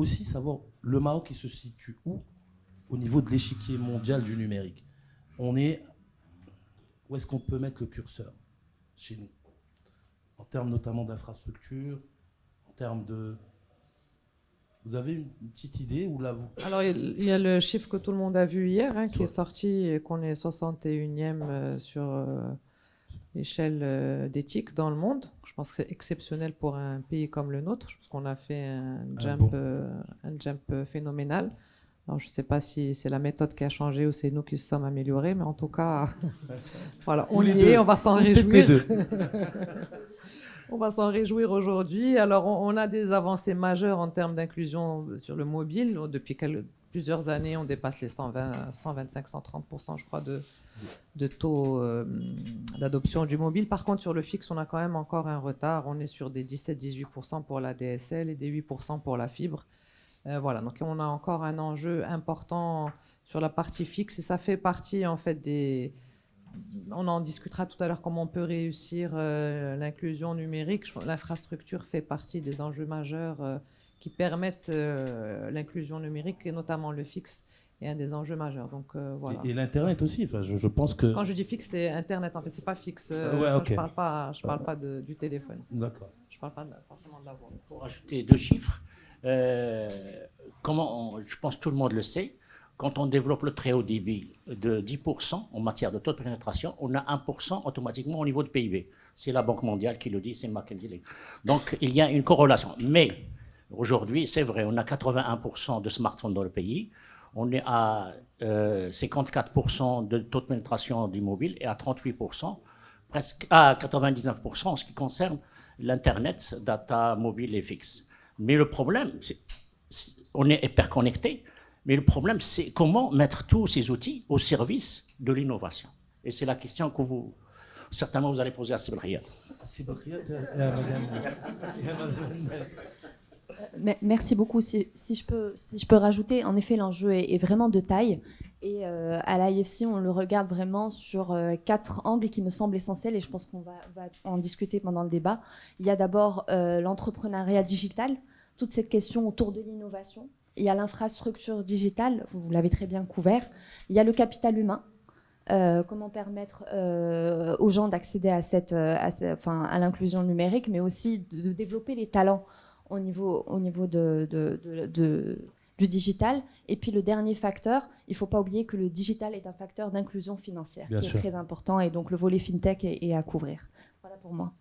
aussi savoir le Maroc il se situe où au niveau de l'échiquier mondial du numérique. Où est-ce qu'on peut mettre le curseur chez nous, en termes notamment d'infrastructure, en termes de... Vous avez une petite idée où là vous... Alors, il y a le chiffre que tout le monde a vu hier, qui est sorti, et qu'on est 61e sur l'échelle d'éthique dans le monde. Je pense que c'est exceptionnel pour un pays comme le nôtre. Je pense qu'on a fait un jump phénoménal. Alors, je ne sais pas si c'est la méthode qui a changé ou c'est nous qui se sommes améliorés, mais en tout cas, voilà, on y est, on va s'en réjouir. On va s'en réjouir aujourd'hui. Alors, on a des avancées majeures en termes d'inclusion sur le mobile. Depuis plusieurs années, on dépasse les 125, 130%, je crois, de taux d'adoption du mobile. Par contre, sur le fixe, on a quand même encore un retard. On est sur des 17-18% pour la DSL et des 8% pour la fibre. Voilà, donc on a encore un enjeu important sur la partie fixe et ça fait partie, en fait, on en discutera tout à l'heure comment on peut réussir l'inclusion numérique. L'infrastructure fait partie des enjeux majeurs qui permettent l'inclusion numérique et notamment le fixe est un des enjeux majeurs. Donc, voilà. Et l'Internet aussi, enfin, je pense que... Quand je dis fixe, c'est Internet en fait, c'est pas fixe. Okay. Je parle pas du téléphone. D'accord. Je parle pas forcément de la voix. Pour ajouter 2 chiffres, je pense que tout le monde le sait, quand on développe le très haut débit de 10% en matière de taux de pénétration, on a 1% automatiquement au niveau de PIB. C'est la Banque mondiale qui le dit, c'est McKinsey. Donc il y a une corrélation. Mais aujourd'hui, c'est vrai, on a 81% de smartphones dans le pays, on est à 54% de taux de pénétration du mobile et à 38%, presque à 99% en ce qui concerne l'Internet, data, mobile et fixe. Mais le problème, on est hyper-connecté, mais le problème, c'est comment mettre tous ces outils au service de l'innovation. Et c'est la question que certainement, vous allez poser à Sibel Riyad. Merci beaucoup. Si je peux rajouter, en effet, l'enjeu est vraiment de taille. Et à l'IFC, on le regarde vraiment sur 4 angles qui me semblent essentiels et je pense qu'on va en discuter pendant le débat. Il y a d'abord l'entrepreneuriat digital, toute cette question autour de l'innovation. Il y a l'infrastructure digitale, vous l'avez très bien couvert. Il y a le capital humain. Comment permettre aux gens d'accéder à l'inclusion numérique, mais aussi de développer les talents au niveau du digital. Et puis le dernier facteur, il ne faut pas oublier que le digital est un facteur d'inclusion financière qui est très important et donc le volet fintech est à couvrir. Voilà pour moi.